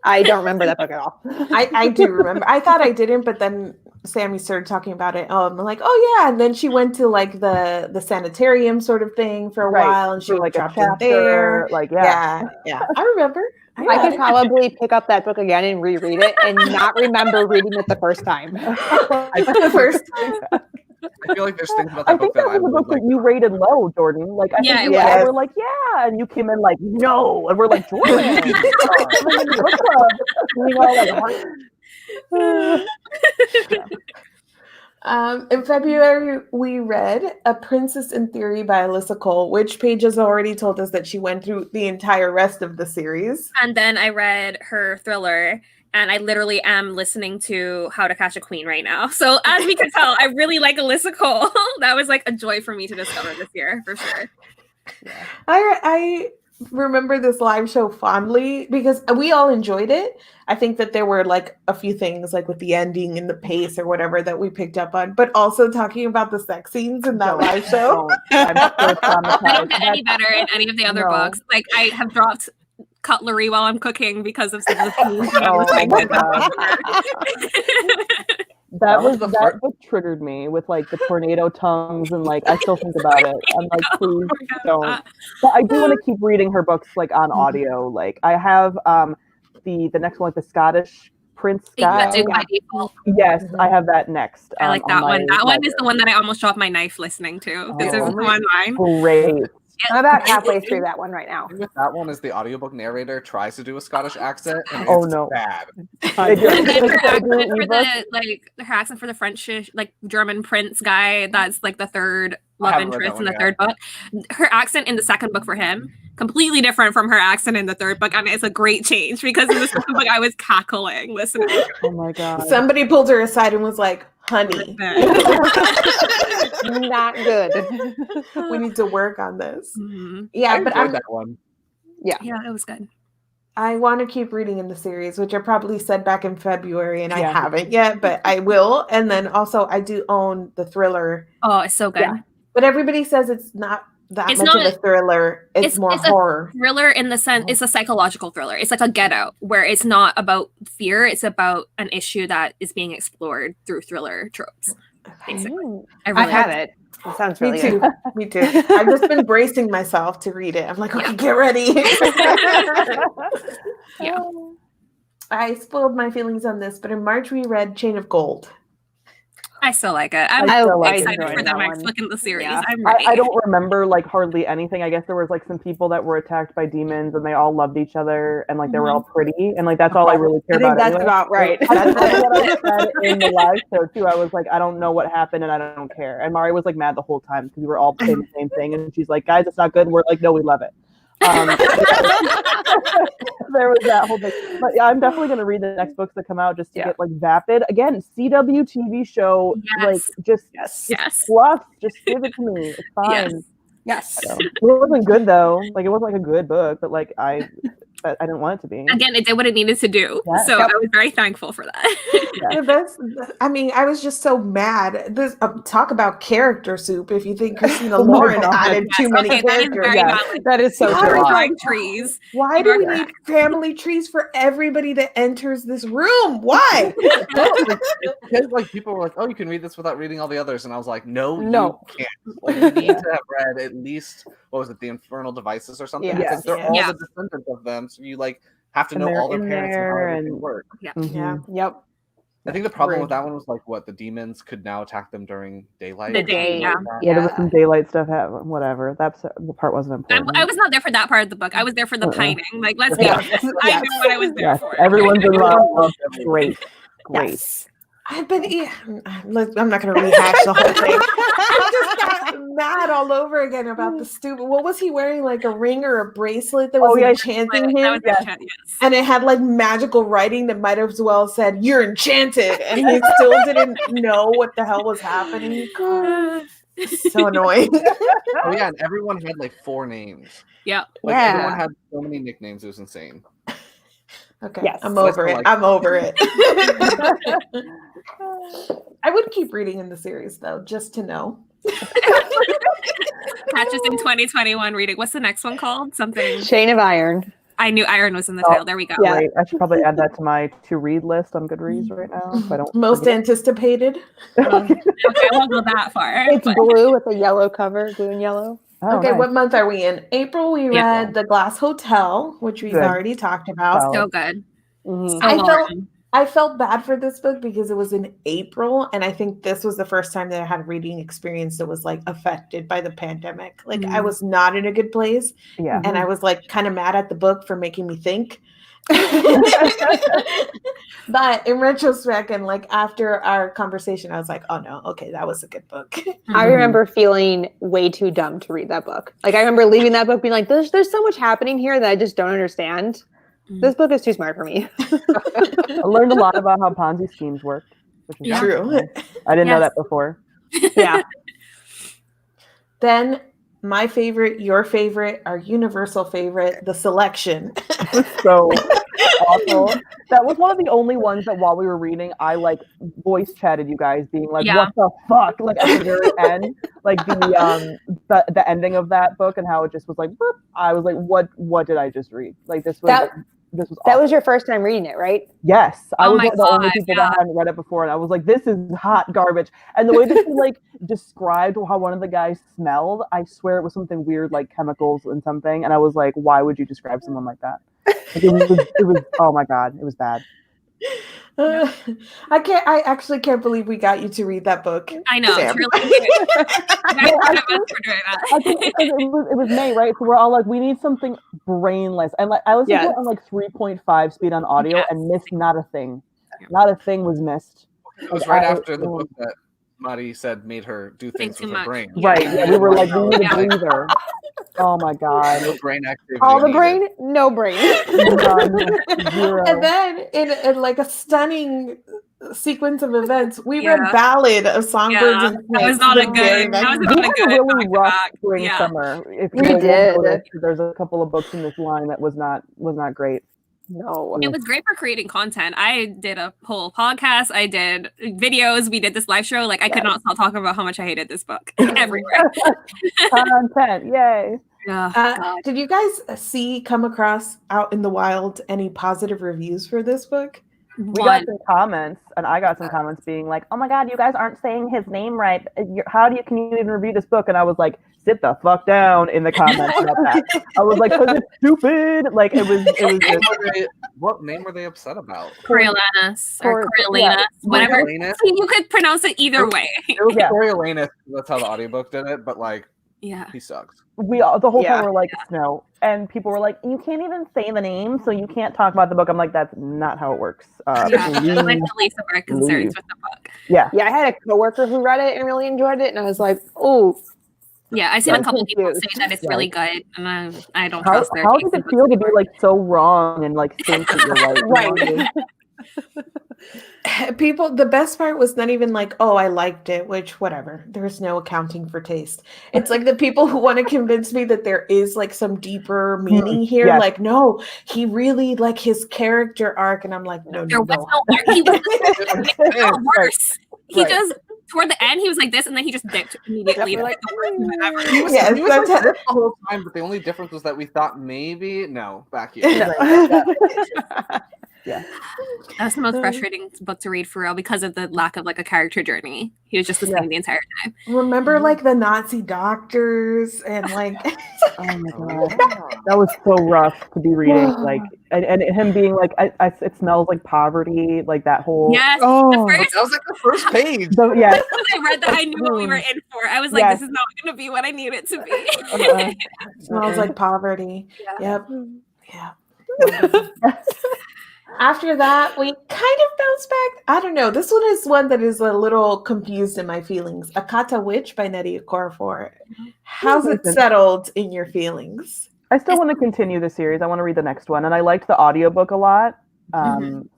I don't remember that book at all. I do remember. I thought I didn't, but then Sammy started talking about it. I'm like, oh yeah. And then she went to like the sanitarium sort of thing for a Right. while, and she For, was like a trapped in there. chapter, like Yeah. I remember. I could probably pick up that book again and reread it and not remember reading it the first time. The first time. I feel like there's things about I that think book that that I was a would book like. that you rated low, Jordan. Like I Yeah, think it you was. all were like, yeah, and you came in like, no, and we're like, Jordan, coming in the book club. And we all like, In February, we read A Princess in Theory by Alyssa Cole, which Paige has already told us that she went through the entire rest of the series. And then I read her thriller, and I literally am listening to How to Catch a Queen right now. So as we can tell, I really like Alyssa Cole. That was like a joy for me to discover this year, for sure. I remember this live show fondly because we all enjoyed it. I think that there were like a few things like with the ending and the pace or whatever that we picked up on, but also talking about the sex scenes in that live show. I'm so traumatized. I don't get any better in any of the other No. books. Like I have dropped cutlery while I'm cooking because of some of the scenes that I was Oh like, my God. That was the That book triggered me with like the tornado tongues and like I still think about it. I'm like, please don't. But I do want to keep reading her books like on audio. Like I have the next one, like the Scottish Prince That's guy. it by default. Yes, I have that next. I like that on one. my That one is the library. one that I almost dropped my knife listening to. This Oh, is one mine. Great. I'm about halfway through that one right now. With that one is the audiobook narrator tries to do a Scottish accent, and Oh, it's no. bad. And then her Like, accent for ebook. the like her accent for the French like German prince guy that's like the third love haven't read interest that in the one third book. Her accent in the second book for him completely different from her accent in the third book, and it's a great change because in the second book I was cackling listening. Oh my God. Somebody pulled her aside and was like, honey, Not good. we need to work on this. Mhm. Yeah, I but enjoyed that one. Yeah, it was good. I want to keep reading in the series, which I probably said back in February, and I Yeah. haven't yet, but I will. And then also, I do own the thriller, Oh, it's so good. Yeah. but everybody says it's not that It's much not- of a thriller. It's more it's a horror. Thriller in the sense it's a psychological thriller. It's like a Get Out where it's not about fear, it's about an issue that is being explored through thriller tropes. Basically. I I really have like it. It sounds Me really too. good. Me too. I've just been bracing myself to read it. I'm like, okay, get ready. Yeah. I spoiled my feelings on this, but in March we read Chain of Gold. I still like it. I'm I still like excited enjoying for the that next one. book in the series. Yeah. I'm ready. I don't remember like hardly anything. I guess there was like some people that were attacked by demons and they all loved each other and like they were all pretty and like that's all I really care I think about. that's anyway. about right. That's what I said in the live show too. I was like, I don't know what happened and I don't care. And Mari was like mad the whole time because we were all saying the same thing. And she's like, guys, it's not good. And we're like, no, we love it. There was that whole thing. But yeah, I'm definitely going to read the next books that come out just to get like vapid. Again, CW TV show, like just fluff. Just give it to me. It's fine. Yes. So, it wasn't good though. Like it wasn't like a good book, but like I didn't want it to be. Again, it did what it needed to do. Yeah. So I was very thankful for that. Yeah, I mean, I was just so mad. This talk about character soup. If you think Christina Lauren added too many Okay, that is characters, very valid. That is so Yeah. true. Drawing trees. why do we need family trees for everybody that enters this room? Why? Because like people were like, "Oh, you can read this without reading all the others," and I was like, "No, No. you can't. Like, you need to have read at least what was it, the Infernal Devices or something? Yeah. Because they're all Yeah. the descendants of them, so you like have to And know they're all their in parents and how there everything and- works. Mhm. Yeah. Yep. I think the problem Rude. with that one was like what the demons could now attack them during daylight. The day, yeah. Yeah, there was some daylight stuff. Whatever. That's the part wasn't important. I was not there for that part of the book. I was there for the pining. Like, let's be Yeah. honest. I knew what I was there Yes, for. everyone's in love. Great. Yes. I've been. I'm not going to rehash the whole thing. I just got mad all over again about the stupid. What was he wearing? Like a ring or a bracelet that was enchanting That him, was enchanting, yes. and it had like magical writing that might as well said "You're enchanted," and he still didn't know what the hell was happening. So annoying. Oh yeah, and everyone had like 4 names. Yeah. Like Yeah. everyone had so many nicknames. It was insane. Okay, Yes. I'm But I over still it. like I'm over it. I would keep reading in the series though, just to know. Catch us in 2021 reading. What's the next one called? Something. Chain of Iron. I knew Iron was in the Oh, title. There we go. Yeah. Great. I should probably add that to my to-read list on Goodreads right now. So I don't Most forget. anticipated. Okay, I won't go that far. It's but- blue with a yellow cover, blue and yellow. Oh, Okay, nice. what month are we in? April, we Yeah. read The Glass Hotel, which we've Good. already talked about. Solid. So good. Mhm. So I well felt written. I felt bad for this book because it was in April, and I think this was the first time that I had a reading experience that was like affected by the pandemic. Like I was not in a good place, Yeah. and I was like kind of mad at the book for making me think. But in retrospect, and like after our conversation, I was like, "Oh no, okay, that was a good book." I remember feeling way too dumb to read that book. Like I remember leaving that book being like, there's so much happening here that I just don't understand. This book is too smart for me. I learned a lot about how Ponzi schemes work, which is Yeah. True. I didn't know Yes. that before. Yeah. Then my favorite, your favorite, our universal favorite, The Selection. It was so awful. That was one of the only ones that while we were reading, I like voice chatted you guys being like, Yeah. what the fuck? Like at the very end, like the ending of that book and how it just was like, boop. I was like, what did I just read? Like this was this was That awful. was your first time reading it, right? Yes, I Oh was my the only God, people yeah. that hadn't read it before, and I was like, "This is hot garbage." And the way that she like described how one of the guys smelled, I swear it was something weird, like chemicals and something. And I was like, "Why would you describe someone like that?" Like, it was. Oh my god, it was bad. I actually can't believe we got you to read that book. I know. Sam. Truly. I'm proud of us for doing I that. think because it was May, right? So we're all like, we need something brainless. And like I listened to Yes. it on like 3.5 speed on audio Yes. and missed not a thing. Yeah. Not a thing was missed. It was Like, right I- after the book that Mari said made her do things too with her much. brain. Right. Yeah, we were like, we need a Yeah. breather. Oh my god. No brain activity. All the needed. brain, no brain. None. Zero. And then in like a stunning sequence of events, we Yeah. read Ballad of Songbirds Yeah, and that Snakes. was not a the very good. next That was We not a had a good. really back to rough back. spring Yeah. summer. If We people will did. notice, there's a couple of books in this line that was not great. No. It was great for creating content. I did a whole podcast. I did videos. We did this live show. Like I could not stop talking about how much I hated this book everywhere. Content, yay. Yeah. Did you guys come across out in the wild any positive reviews for this book? We got some comments, and I got some comments being like, "Oh my god, you guys aren't saying his name right. Can you even review this book?" And I was like, "Sit the fuck down!" in the comments about that. I was like, "Cause it's stupid." Like it was just What name were they upset about? Coriolanus or Coriolanus, whatever. Coriolanus? See, you could pronounce it either way. It was Yeah. Coriolanus. That's how the audiobook did it, but like Yeah. he sucks. we all the whole Yeah. time were like Snow, and people were like, "You can't even say the name, so you can't talk about the book." I'm like, "That's not how it works." Yeah, that was like Please. the least of our concerns leave. with the book. Yeah. Yeah, I had a coworker who read it and really enjoyed it, and I was like, "Oh, Yeah, I've seen I'm a couple people confused. say that it's Yeah. really good, and I don't How trust their does taste it in feel books to be anymore. like so wrong and like think that you're right? You know? Right. People, the best part was not even like, "Oh, I liked it," which whatever. There's no accounting for taste. It's like the people who want to convince me that there is like some deeper meaning here. yes. Like, no, he really like his character arc, and I'm like, no, There no, was no. no arc. He was it got worse. He Right. just toward the end he was like this, and then he just dipped immediately. Yep, Like, like, the worst thing ever. He was, Yes, he was that's like this the whole time, but the only difference was that we thought maybe back here. Yeah. That's the most frustrating book to read for real because of the lack of like a character journey. He was just the same the entire time. Remember like the Nazi doctors and like Oh my god, that was so rough to be reading. Like, and him being like, it smells like poverty. Like that whole. Yes, Oh. the first That was like the first page. Yeah. when I read that, I knew what we were in for. I was like, Yes. this is not going to be what I need it to be. smells like poverty. Yeah. Yep. Yeah. After that, we kind of bounced back. I don't know. This one is one that is a little confused in my feelings. Akata Witch by Nnedi Okorafor. How's it settled in your feelings? I still want to continue the series. I want to read the next one, and I liked the audiobook a lot.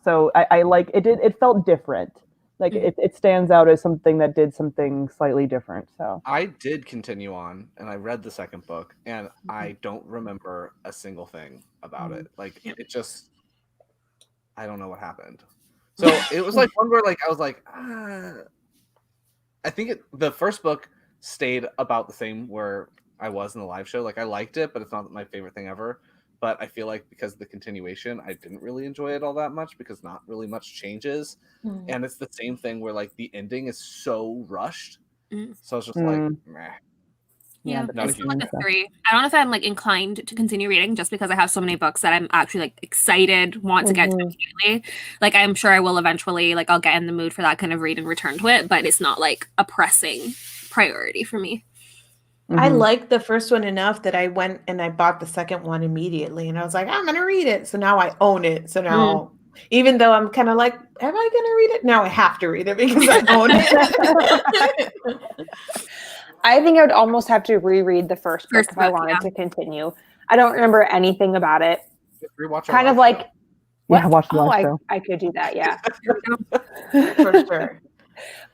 So I like it. It felt different Like it stands out as something that did something slightly different. So I did continue on, and I read the second book, and I don't remember a single thing about it. Like it just, I don't know what happened. So it was like one where like I was like, I think the first book stayed about the same where I was in the live show. Like I liked it, but it's not my favorite thing ever. But I feel like because of the continuation, I didn't really enjoy it all that much because not really much changes. And it's the same thing where like the ending is so rushed. So it's just like, meh. Yeah, Not it's a still like huge a 3. I don't know if I'm like inclined to continue reading just because I have so many books that I'm actually like excited, want to get to immediately. Like I'm sure I will eventually, like I'll get in the mood for that kind of read and return to it, but it's not like a pressing priority for me. I liked the first one enough that I went and I bought the second one immediately, and I was like, I'm gonna read it. So now I own it. So now, even though I'm kind of like, am I gonna read it? Now I have to read it because I own it. I think I would almost have to reread the first book if I wanted to continue. I don't remember anything about it. Kind of like, yeah, watch the live show. I could do that, yeah. For sure.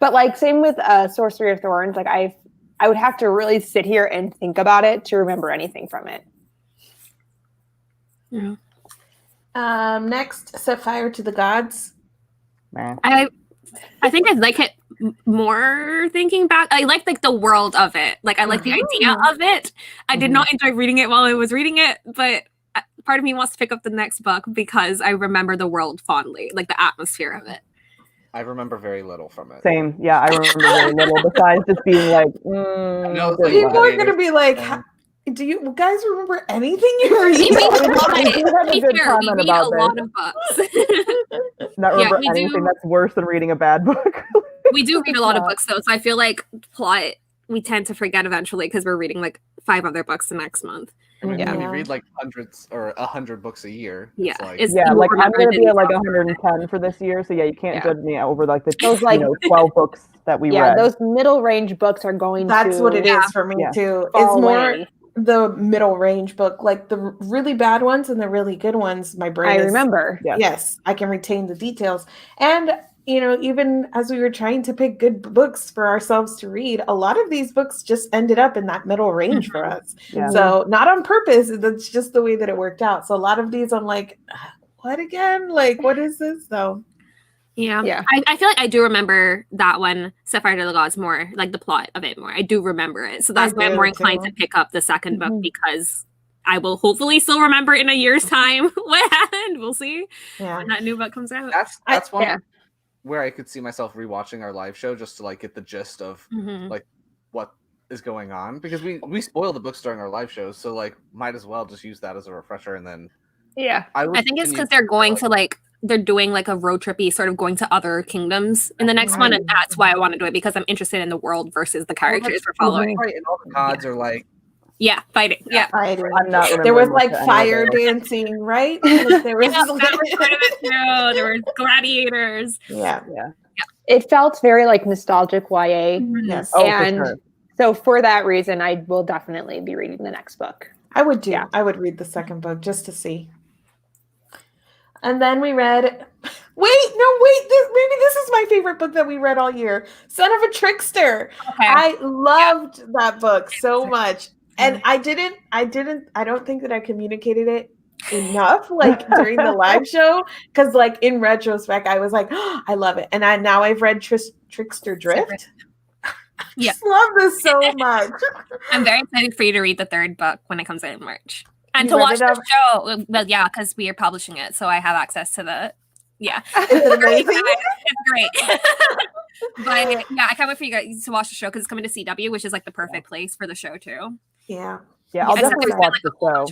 But like same with Sorcery of Thorns, like I would have to really sit here and think about it to remember anything from it. Yeah. Next, Set Fire to the Gods. I think I'd like it more thinking back. I like the world of it. Like I like the idea of it. I did not enjoy reading it while I was reading it, but part of me wants to pick up the next book because I remember the world fondly, like the atmosphere of it. I remember very little from it. Same. Yeah, I remember very little besides just being like, people are going to be like, do you guys remember anything you read? We have a good comment about a lot of books. Not remember anything that's worse than reading a bad book. We do read a lot of books though, so I feel like plot we tend to forget eventually because we're reading like 5 other books the next month. I mean, when you read like hundreds or 100 books a year. Yeah, it's like I'm going to be at like 110 for this year, so yeah, you can't judge me over like those like 12 books that we read. Yeah, those middle range books are going. That's what it is for me too. It's more the middle range book, like the really bad ones and the really good ones. My brain. I remember. Yes, I can retain the details. And even as we were trying to pick good books for ourselves to read, a lot of these books just ended up in that middle range for us. Yeah. So not on purpose. That's just the way that it worked out. So a lot of these, I'm like, what again? Like, what is this? So. Yeah. I feel like I do remember that one, Set Fire to the Gods, more, like the plot of it more. I do remember it. So that's why I'm more inclined to pick up the second book because I will hopefully still remember in a year's time what happened. We'll see when that new book comes out. That's one where I could see myself rewatching our live show just to like get the gist of like what is going on, because we spoil the books during our live shows, so like might as well just use that as a refresher. And then I think it's because they're going to like they're doing like a road trippy sort of going to other kingdoms in the next one, and that's why I want to do it, because I'm interested in the world versus the characters we're following. Right, and all the gods are like fighting. Fighting. I'm not. There was like fire dancing, right? Like, there was that was part of it too. There were gladiators. Yeah. It felt very like nostalgic YA. Yes. And so for that reason, I will definitely be reading the next book. I would too. I would read the second book just to see. And then we read, maybe this is my favorite book that we read all year, Son of a Trickster. Okay. I loved that book so much. And I don't think that I communicated it enough, like during the live show, because like in retrospect, I was like, oh, I love it. And now I've read Trickster Drift. I just love this so much. I'm very excited for you to read the third book when it comes out in March. And to watch the show. Well, yeah, because we are publishing it, so I have access to the Is it amazing? It's great. But yeah, I can't wait for you guys to watch the show because it's coming to CW, which is like the perfect place for the show too. Yeah, I'll definitely watch the show.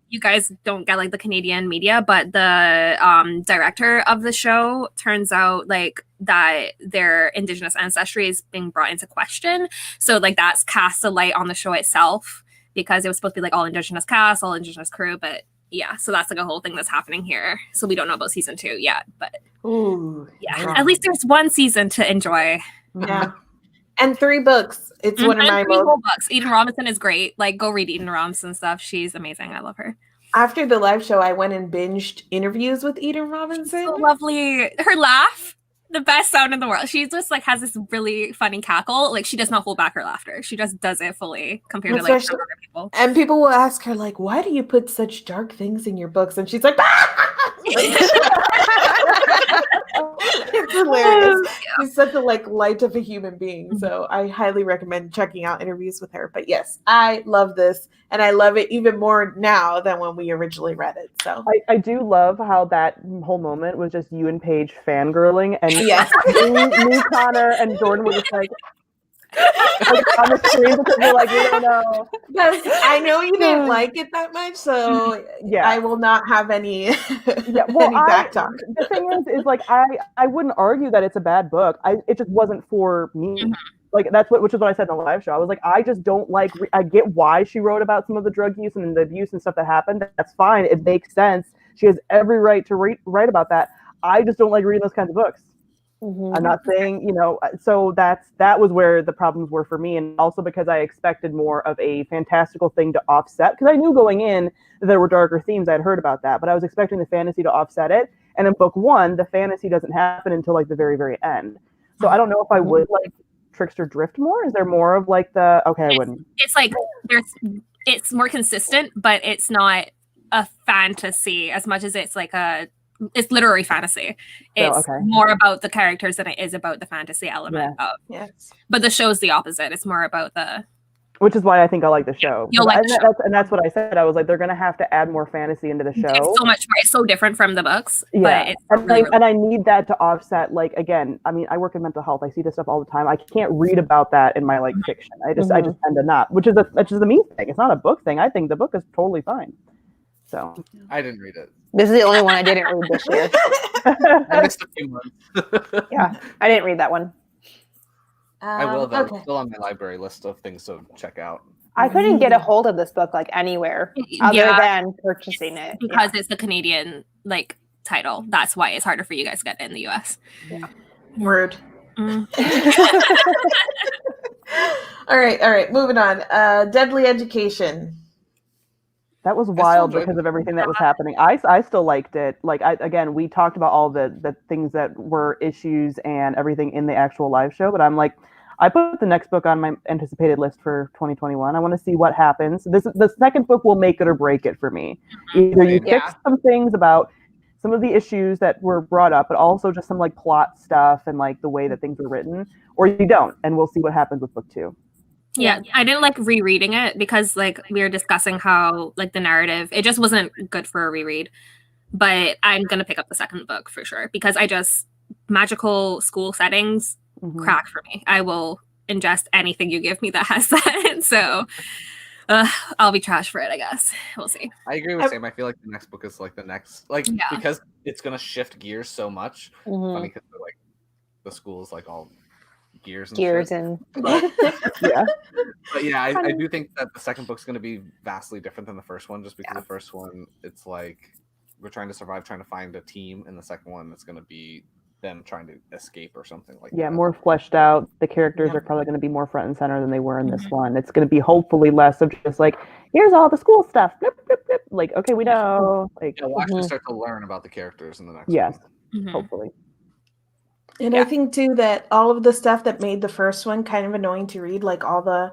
You guys don't get like the Canadian media, but the director of the show turns out like that their Indigenous ancestry is being brought into question. So like that's cast a light on the show itself, because it was supposed to be like all Indigenous cast, all Indigenous crew, but so that's like a whole thing that's happening here. So we don't know about season 2 yet, but at least there's one season to enjoy. Yeah. And 3 books. It's one of my whole books. Eden Robinson is great. Like, go read Eden Robinson stuff. She's amazing. I love her. After the live show, I went and binged interviews with Eden Robinson. So lovely. Her laugh the best sound in the world. She just like has this really funny cackle. Like she does not hold back her laughter. She just does it fully compared to like some Especially- other people. And people will ask her, like, why do you put such dark things in your books? And she's like, it's hilarious. She's such a like light of a human being. So I highly recommend checking out interviews with her. But yes, I love this, and I love it even more now than when we originally read it. So I do love how that whole moment was just you and Paige fangirling, and yes. me, Connor, and Jordan were just like on the screen because we're like, we don't know. Because I know you didn't like it that much, so Yeah. I will not have any, Yeah, well, any back talk. the thing is like I wouldn't argue that it's a bad book. It just wasn't for me. Like which is what I said in the live show. I was like, I just don't like. I get why she wrote about some of the drug use and the abuse and stuff that happened. That's fine. It makes sense. She has every right to write about that. I just don't like reading those kinds of books. I'm not saying, so that was where the problems were for me, and also because I expected more of a fantastical thing to offset, because I knew going in that there were darker themes. I had heard about that, but I was expecting the fantasy to offset it, and in book one the fantasy doesn't happen until like the very, very end. So I don't know if I would like Trickster Drift more. Is there more of like I wouldn't. It's like it's more consistent, but it's not a fantasy as much as it's like it's literary fantasy. It's more about the characters than it is about the fantasy element of. Yes. But the show's the opposite. It's more about which is why I think I like the show. You'll like the show. That's what I said. I was like, they're going to have to add more fantasy into the show. It's so much more. It's so different from the books. Yeah, but it's and I need that to offset. Like again, I mean, I work in mental health. I see this stuff all the time. I can't read about that in my like fiction. I just tend to not, which is a me thing. It's not a book thing. I think the book is totally fine. So I didn't read it. This is the only one I didn't read this year. I missed a few months. Yeah, I didn't read that one. I will though. It's still on my library list of things to check out. I couldn't get a hold of this book like anywhere other than purchasing it because it's the Canadian like title. That's why it's harder for you guys to get in the US. Yeah. Rude. All right. Moving on. Deadly Education. That was wild because of everything that was happening. I still liked it. Like again, we talked about all the things that were issues and everything in the actual live show, but I'm like, I put the next book on my anticipated list for 2021. I want to see what happens. The second book will make it or break it for me. Either you fix some things about some of the issues that were brought up, but also just some like plot stuff and like the way that things were written, or you don't, and we'll see what happens with book 2. Yeah, I didn't like rereading it because like we were discussing how like the narrative, it just wasn't good for a reread. But I'm going to pick up the second book for sure because magical school settings crack for me. I will ingest anything you give me that has that. So I'll be trash for it, I guess. We'll see. I agree with Sam. I feel like the next book is like the next, because it's going to shift gears so much. Funny because like the school is like all gears and but, but yeah, I do think that the second book's going to be vastly different than the first one, just because the first one, it's like we're trying to survive, trying to find a team, and the second one, it's going to be them trying to escape or something like that. Yeah, more fleshed out. The characters are probably going to be more front and center than they were in this one. It's going to be hopefully less of just like, here's all the school stuff. Blip, blip, blip. Like, okay, we know. Like, we'll actually start to learn about the characters in the next one. Hopefully. And I think too that all of the stuff that made the first one kind of annoying to read, like all the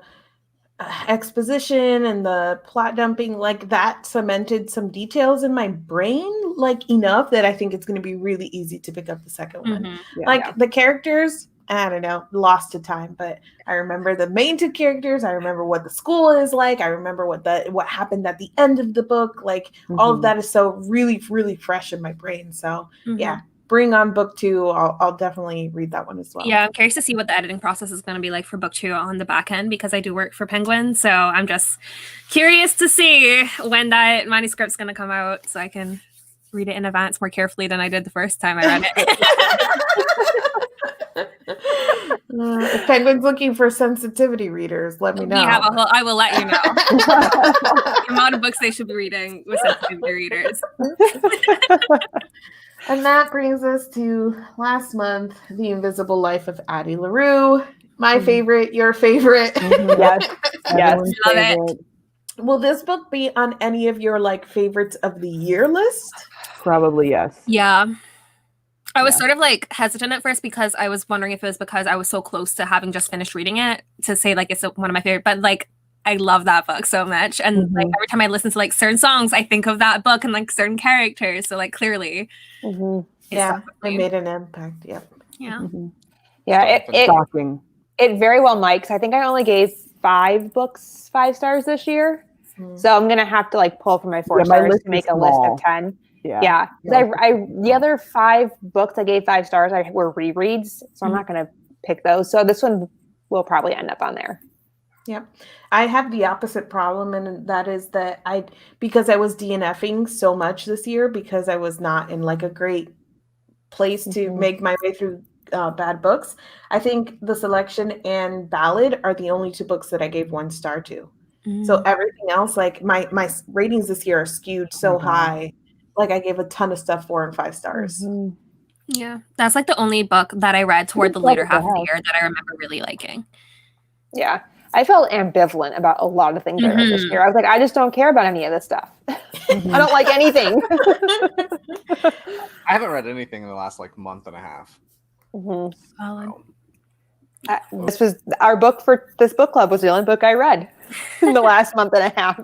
exposition and the plot dumping, like that cemented some details in my brain like enough that I think it's going to be really easy to pick up the second one. The characters, I don't know, lost to time, but I remember the main two characters. I remember what the school is like. I remember what happened at the end of the book. Like all of that is so really, really fresh in my brain. So bring on book 2. I'll definitely read that one as well. Yeah, I'm curious to see what the editing process is going to be like for book 2 on the back end because I do work for Penguin. So I'm just curious to see when that manuscript's going to come out so I can read it in advance more carefully than I did the first time I read it. If Penguin's looking for sensitivity readers, let me know. I will let you know. The amount of books they should be reading with sensitivity readers. And that brings us to last month, The Invisible Life of Addie LaRue. My favorite, your favorite. Yes. Love it. Will this book be on any of your like favorites of the year list? Probably yes. Yeah. I was sort of like hesitant at first because I was wondering if it was because I was so close to having just finished reading it to say like it's one of my favorite, but like I love that book so much. And like every time I listen to like certain songs, I think of that book and like certain characters. So like clearly. Yeah, it made an impact. Yep. Yeah. Yeah. Shocking. It very well might, because I think I only gave 5 books 5 stars this year. So I'm going to have to like pull from my 4 stars to make a list of 10. Yeah. The other 5 books I gave 5 stars were rereads, so I'm not going to pick those. So this one will probably end up on there. Yep. I have the opposite problem, and that is that because I was DNFing so much this year because I was not in like a great place to make my way through bad books. I think The Selection and Ballad are the only 2 books that I gave 1 star to. So everything else, like my ratings this year are skewed so high. Like I gave a ton of stuff 4 and 5 stars. Yeah, that's like the only book that I read toward the later half of the year that I remember really liking. Yeah, I felt ambivalent about a lot of things I read this year. I was like, I just don't care about any of this stuff. I don't like anything. I haven't read anything in the last like month and a half. This was our book for this book club was the only book I read in the last month and a half.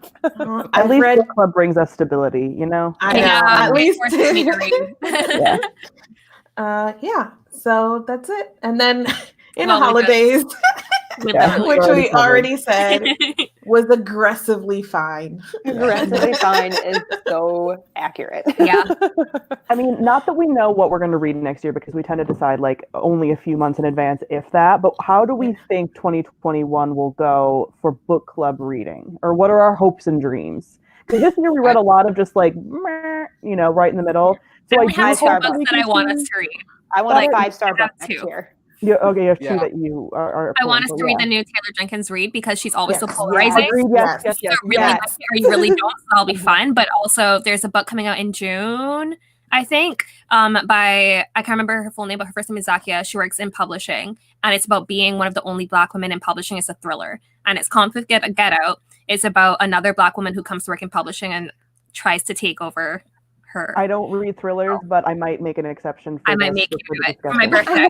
At least book club brings us stability, you know? I know. At least. Yeah. So that's it. And then in Holidaze, which we already said was aggressively fine. Aggressively fine is so accurate. Yeah. I mean, not that we know what we're going to read next year because we tend to decide like only a few months in advance, if that, but how do we think 2021 will go for book club reading? Or what are our hopes and dreams? Because this year we read a lot of just like, meh, you know, right in the middle. So I have 2 books that I want us to read. I want a 5-star book next year. Yeah, okay, you have 2 that you are I want us to read the new Taylor Jenkins Reid because she's always so polarizing. Yes. So really like it or you really don't, so I'll be fine. But also there's a book coming out in June, I think, by I can't remember her full name, but her first name is Zakia. She works in publishing, and it's about being one of the only Black women in publishing. It's a thriller, and it's called Get Out. It's about another Black woman who comes to work in publishing and tries to take over her. I don't read thrillers, but I might make an exception for I might make you do it for my birthday.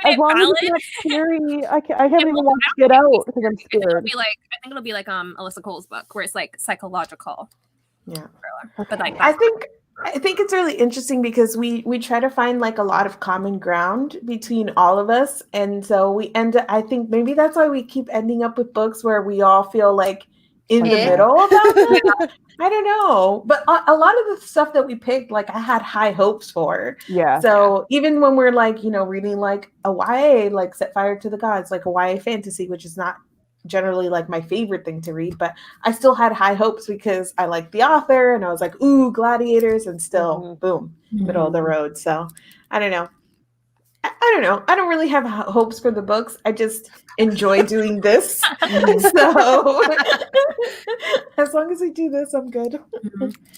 As long as it's not scary, I haven't even watched Get Out because I'm scared. I think it'll be like Alyssa Cole's book where it's like psychological. Yeah. Thriller. But like I think it's really interesting because we try to find like a lot of common ground between all of us, and so I think maybe that's why we keep ending up with books where we all feel like in the middle about it. I don't know, but a lot of the stuff that we picked, like I had high hopes for. Yeah. So even when we're like, you know, reading like a YA, like Set Fire to the Gods, like a YA fantasy, which is not generally like my favorite thing to read, but I still had high hopes because I liked the author and I was like, ooh, gladiators, and still boom, middle of the road. So I don't know. I don't know. I don't really have hopes for the books. I just enjoy doing this. So as long as we do this, I'm good.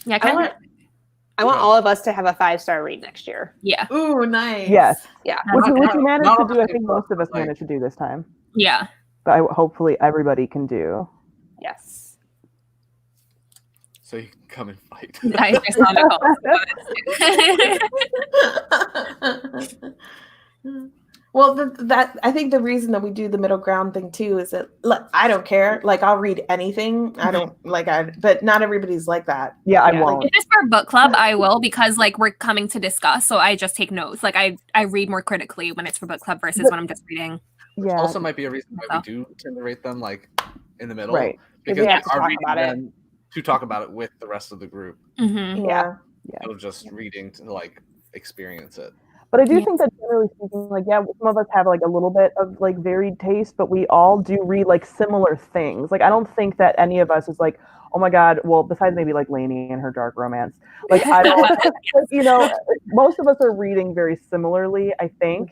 Yeah, I want all of us to have a 5-star read next year. Yeah. Ooh, nice. Yes. Yeah. Which we managed to do. I think most of us managed to do this time. Yeah. But hopefully everybody can do. Yes. So you can come and fight. I saw Well, that I think the reason that we do the middle ground thing too is that I don't care. Like I'll read anything. I don't but not everybody's like that. Yeah, I won't. If it's for book club, I will because like we're coming to discuss. So I just take notes. Like I read more critically when it's for book club versus when I'm just reading. Yeah. Also might be a reason why we do tend to rate them like in the middle. Right. Because we are reading them to talk about it with the rest of the group. Yeah. Instead of just reading to like experience it. But I do think that generally speaking, like, yeah, some of us have like a little bit of like varied taste, but we all do read like similar things. Like, I don't think that any of us is like, oh my God, well, besides maybe like Lainey and her dark romance. Like, I don't, you know, most of us are reading very similarly, I think.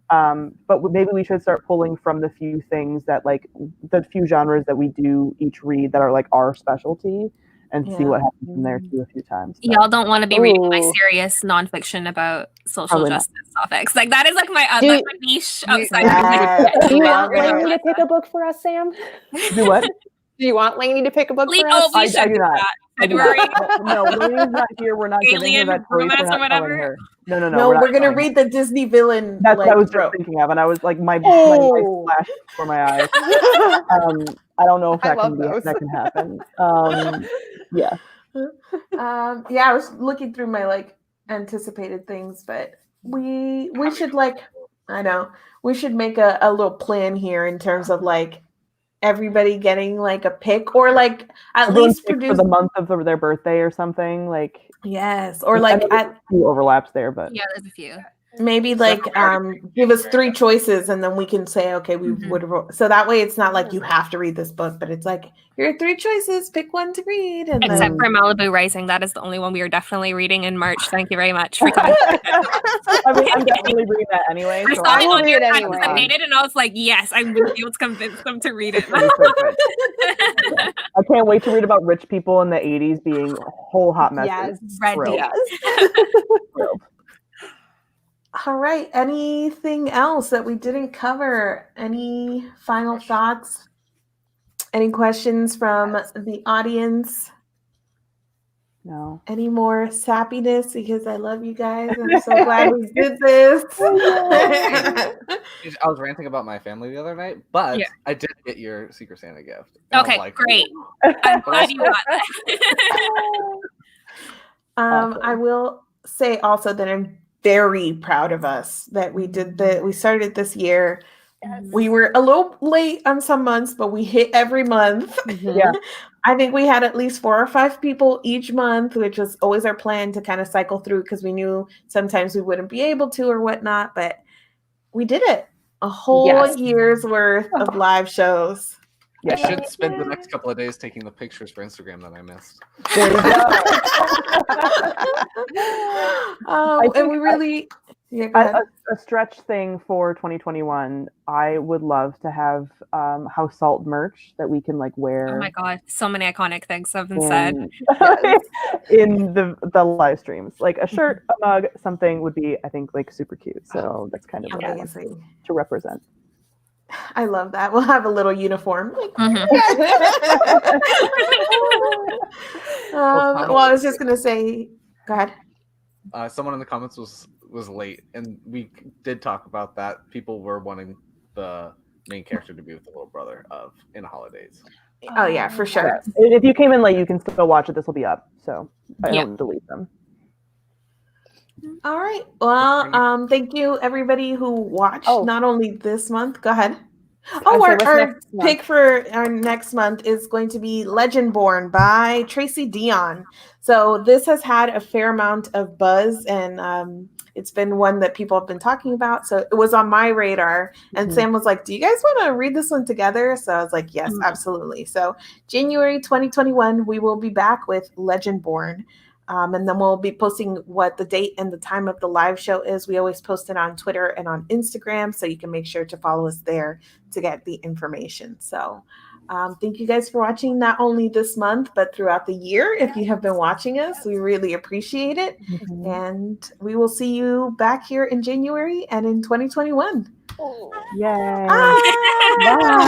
But maybe we should start pulling from the few things that like the few genres that we do each read that are like our specialty. And see what happens in there too a few times. So. Y'all don't want to be reading my serious nonfiction about social justice topics. Like that is like my other niche outside. Do you want Lainey to pick a book for us, Sam? Do what? Do you want Lainey to pick a book for us? I do not. February. No, Lainey's not here. We're not giving her Alien that choice. romance We're or not telling whatever? her. No. No, we're not we're gonna telling her. read the Disney villain. That's what I was trope. just thinking of, and I was like, my Oh. life flashed before my eyes. I don't know if I that love can those. that can happen. Yeah. Yeah, I was looking through my like anticipated things, but we should we should make a little plan here in terms of like everybody getting like a pick or like at Everyone least picks produce for the month of their birthday or something. Like, yes, or I like know there's a few overlaps there, but Yeah, there's a few. maybe like give us 3 choices and then we can say okay we would so that way it's not like you have to read this book, but it's like here are 3 choices, pick one to read. And Except then for Malibu Rising, that is the only one we are definitely reading in March. Thank you very much for coming. I mean, I'm definitely reading that anyway. I So saw I it will on read your it text anyway. and made it, and I was like, yes, I'm going to be able to convince them to read it. It's gonna be so good. I can't wait to read about rich people in the 80s being whole hot messes. Yes, Ready. Thrilled. Yes. Thrilled. all right, anything else that we didn't cover? Any final thoughts? Any questions from the audience? No. Any more sappiness? Because I love you guys. I'm so glad we did this. I was ranting about my family the other night, but Yeah. I did get your Secret Santa gift. And I was Okay, like, great. I'm glad you got that. Awesome. I will say also that I'm very proud of us that we started this year. We were a little late on some months, but we hit every month. Yeah. I think we had at least 4 or 5 people each month, which was always our plan to kind of cycle through because we knew sometimes we wouldn't be able to or whatnot, but we did it. A whole Yes. year's worth of live shows. I should spend the next couple of days taking the pictures for Instagram that I missed. There you go. And we really go ahead. A stretch thing for 2021, I would love to have House Salt merch that we can like wear. Oh my god, so many iconic things have been said. In the live streams. Like a shirt, a mug, something would be, I think, like super cute. So that's kind of what I want Amazing. to represent. I love that. We'll have a little uniform. Mhm. Well, I was just gonna say, go ahead. Someone in the comments was late, and we did talk about that. People were wanting the main character to be with the little brother of in Holidaze. Oh yeah, for sure. If you came in late, you can still watch it. This will be up, so I Yeah. don't delete them. All right. Well, thank you everybody who watched. Oh. Not only this month. Go ahead. I'm Oh, sorry, our what's next month? pick for our next month is going to be Legendborn by Tracy Dion. So this has had a fair amount of buzz, and it's been one that people have been talking about. So it was on my radar, and Sam was like, "Do you guys want to read this one together?" So I was like, "Yes, absolutely." So January 2021, we will be back with Legendborn. And then we'll be posting what the date and the time of the live show is. We always post it on Twitter and on Instagram, so you can make sure to follow us there to get the information. So thank you guys for watching, not only this month, but throughout the year. If you have been watching us, we really appreciate it. And we will see you back here in January and in 2021. Yay. Bye. Bye.